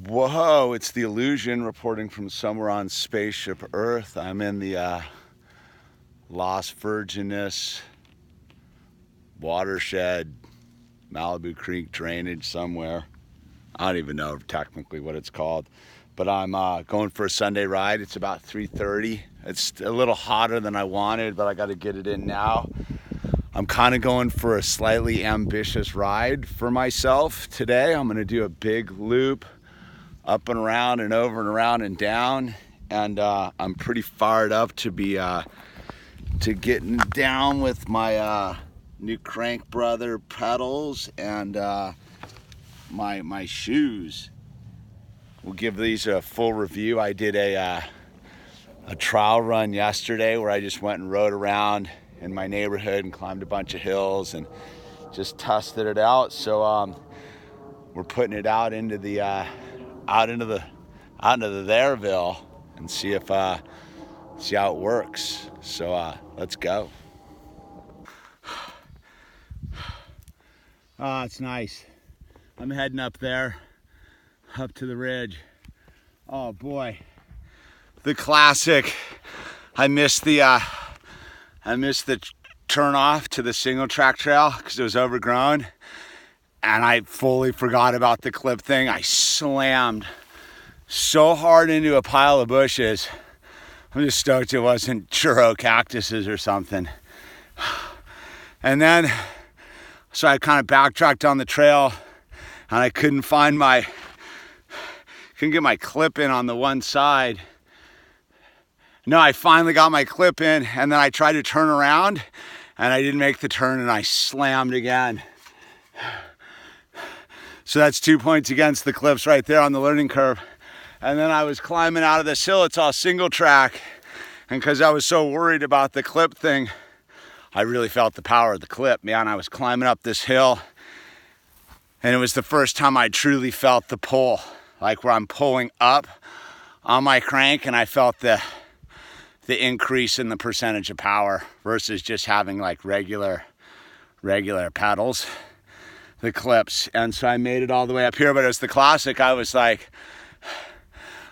Whoa, it's the Illusion reporting from somewhere on Spaceship Earth. I'm in the Las Virgenes watershed, Malibu Creek drainage somewhere. I don't even know technically what it's called, but I'm going for a Sunday ride. It's about 3:30. It's a little hotter than I wanted, but I got to get it in now. I'm kind of going for a slightly ambitious ride for myself today. I'm going to do a big loop up and around and over and around and down, and I'm pretty fired up to be to getting down with my new Crank Brother pedals and my shoes. We'll give these a full review. I did a trial run yesterday where I just went and rode around in my neighborhood and climbed a bunch of hills and just tested it out. So we're putting it out into the Thereville and see how it works. So let's go. Oh, it's nice. I'm heading up there, up to the ridge. Oh boy, the classic. I missed the turn off to the single track trail because it was overgrown, and I fully forgot about the clip thing. I slammed so hard into a pile of bushes. I'm just stoked it wasn't churro cactuses or something. And then, so I kind of backtracked on the trail, and I couldn't get my clip in on the one side. No, I finally got my clip in, and then I tried to turn around, and I didn't make the turn, and I slammed again. So that's 2 points against the clips right there on the learning curve. And then I was climbing out of this hill. It's all single track. And because I was so worried about the clip thing, I really felt the power of the clip. Man, I was climbing up this hill, and it was the first time I truly felt the pull, like where I'm pulling up on my crank, and I felt the increase in the percentage of power versus just having like regular pedals, the clips. And so I made it all the way up here, but it was the classic. I was like,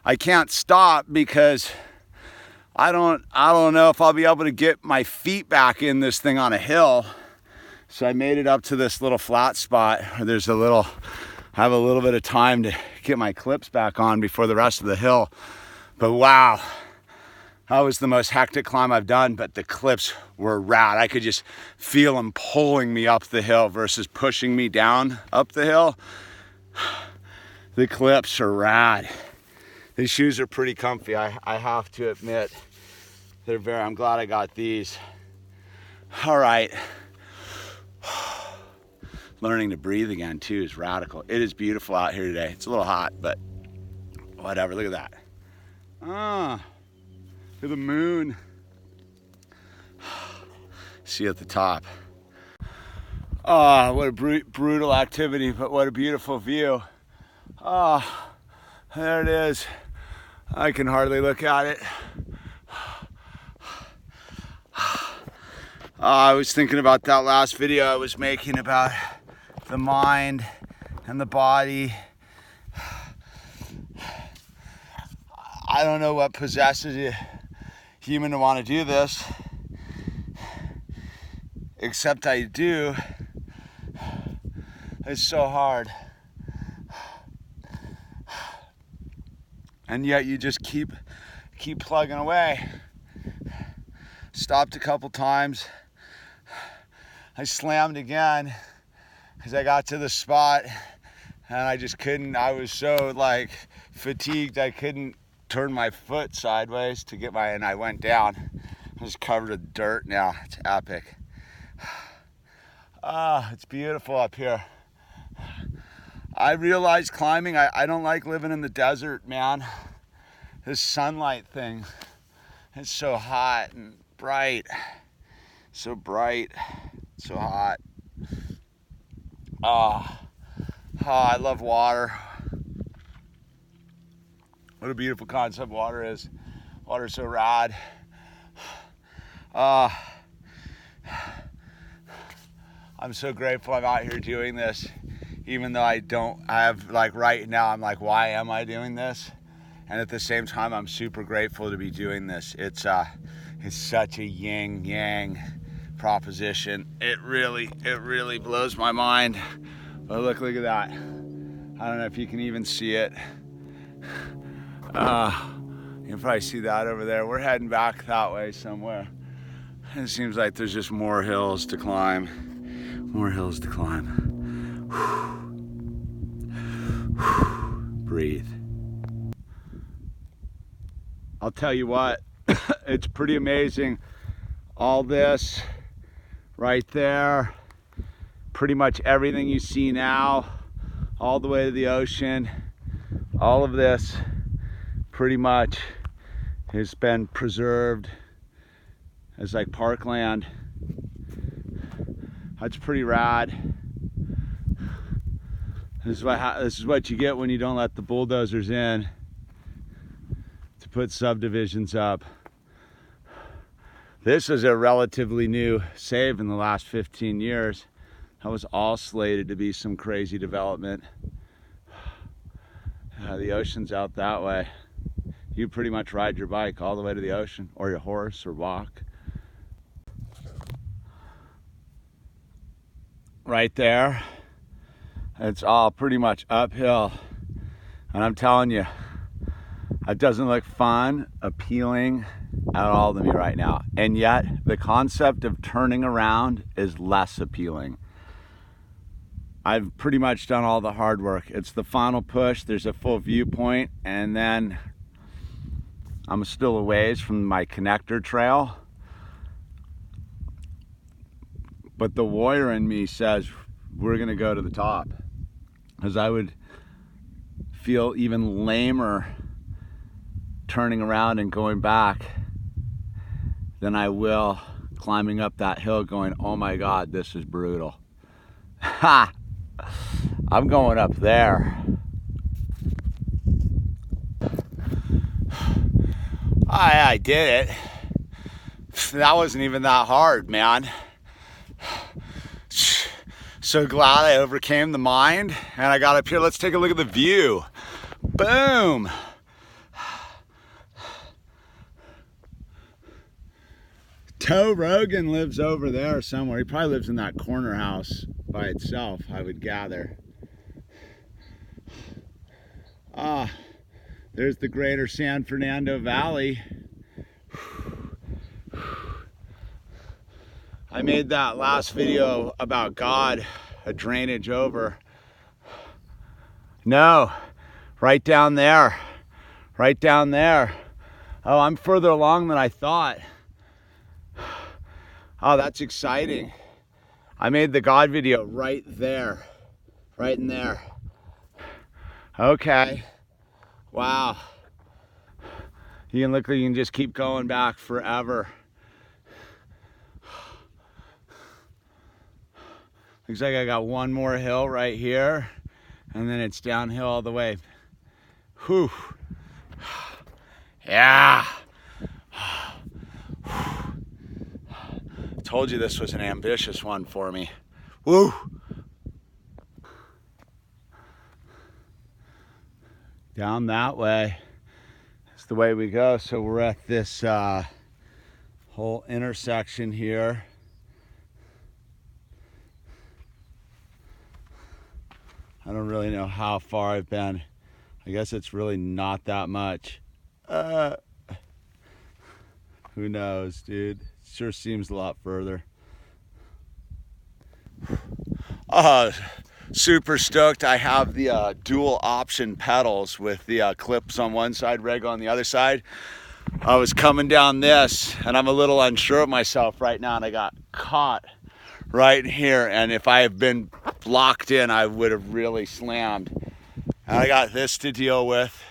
I can't stop because I don't know if I'll be able to get my feet back in this thing on a hill. So I made it up to this little flat spot where I have a little bit of time to get my clips back on before the rest of the hill. But wow, that was the most hectic climb I've done, but the clips were rad. I could just feel them pulling me up the hill versus pushing me down up the hill. The clips are rad. These shoes are pretty comfy, I have to admit. I'm glad I got these. All right. Learning to breathe again too is radical. It is beautiful out here today. It's a little hot, but whatever, look at that. Look at the moon. See you at the top. Oh, what a brutal activity, but what a beautiful view. Oh, there it is. I can hardly look at it. I was thinking about that last video I was making about the mind and the body. I don't know what possesses a human to want to do this, except I do. It's so hard. And yet you just keep plugging away. Stopped a couple times. I slammed again because I got to the spot and I just couldn't. I was so like fatigued I couldn't turn my foot sideways to get and I went down. I was covered with dirt now. It's epic. It's beautiful up here. I realized climbing, I don't like living in the desert, man. This sunlight thing, it's so hot and bright. So bright, so hot. I love water. What a beautiful concept water is. Water's so rad. I'm so grateful I'm out here doing this. even though I have, like, right now, I'm like, why am I doing this? And at the same time, I'm super grateful to be doing this. It's such a yin-yang proposition. It really blows my mind. But look at that. I don't know if you can even see it. You can probably see that over there. We're heading back that way somewhere. It seems like there's just more hills to climb. More hills to climb. Breathe. I'll tell you what, it's pretty amazing. All this right there, pretty much everything you see now, all the way to the ocean, all of this pretty much has been preserved as like parkland. That's pretty rad. This is what you get when you don't let the bulldozers in to put subdivisions up. This is a relatively new save in the last 15 years. That was all slated to be some crazy development. The ocean's out that way. You pretty much ride your bike all the way to the ocean, or your horse, or walk. Right there, it's all pretty much uphill. And I'm telling you, it doesn't look fun, appealing at all to me right now. And yet, the concept of turning around is less appealing. I've pretty much done all the hard work. It's the final push. There's a full viewpoint, and then I'm still a ways from my connector trail. But the warrior in me says we're gonna go to the top, because I would feel even lamer turning around and going back than I will climbing up that hill going, oh my God, this is brutal. Ha! I'm going up there. I did it. That wasn't even that hard, man. So glad I overcame the mind and I got up here. Let's take a look at the view. Boom. Toe Rogan lives over there somewhere. He probably lives in that corner house by itself, I would gather. There's the greater San Fernando Valley. I made that last video about God, a drainage over. No, right down there. Right down there. Oh, I'm further along than I thought. Oh, that's exciting. I made the God video right there. Right in there. Okay. Wow. You can look like you can just keep going back forever. Looks like I got one more hill right here, and then it's downhill all the way. Whew. Yeah. Told you this was an ambitious one for me. Woo. Down that way. That's the way we go. So we're at this whole intersection here. I don't really know how far I've been. I guess it's really not that much. Who knows, dude? Sure seems a lot further. Super stoked. I have the dual option pedals with the clips on one side, reg on the other side. I was coming down this and I'm a little unsure of myself right now, and I got caught right here, and if I have been locked in, I would have really slammed. And I got this to deal with,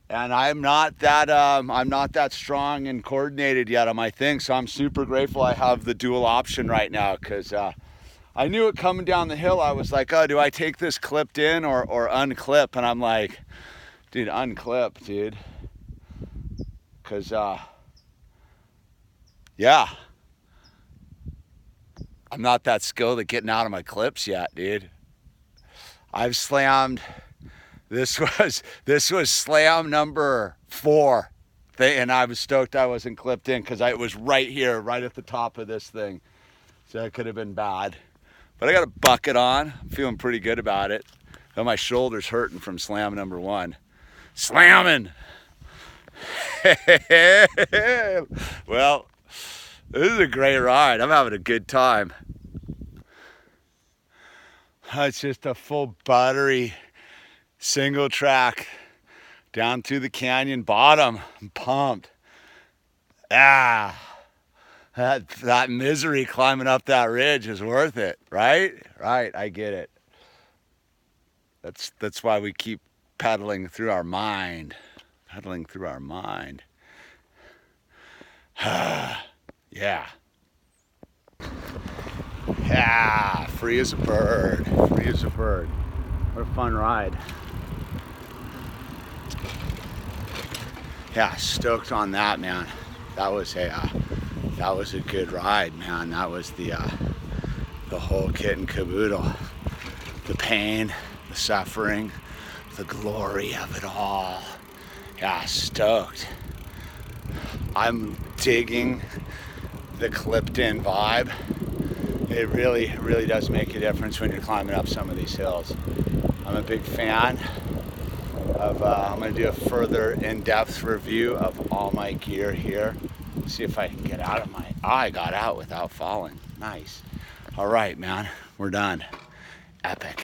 and I'm not that strong and coordinated yet on my thing, so I'm super grateful I have the dual option right now, because I knew it coming down the hill. I was like, oh, do I take this clipped in or unclip? And I'm like, dude, unclip, dude, because yeah. I'm not that skilled at getting out of my clips yet, dude. I've slammed, this was slam number 4. And I was stoked I wasn't clipped in because it was right here, right at the top of this thing. So it could have been bad. But I got a bucket on. I'm feeling pretty good about it. Though my shoulder's hurting from slam number 1. Slamming! Well, this is a great ride. I'm having a good time. It's just a full battery, single track down through the canyon bottom. I'm pumped. That misery climbing up that ridge is worth it, right? Right, I get it. That's why we keep pedaling through our mind. Pedaling through our mind. Yeah. Yeah, free as a bird. Free as a bird. What a fun ride. Yeah, stoked on that, man. That was a good ride, man. That was the whole kit and caboodle. The pain, the suffering, the glory of it all. Yeah, stoked. I'm digging the clipped in vibe. It really does make a difference when you're climbing up some of these hills. I'm a big fan of, I'm gonna do a further in-depth review of all my gear here. See if I can get out of I got out without falling. Nice. All right, man, we're done. Epic.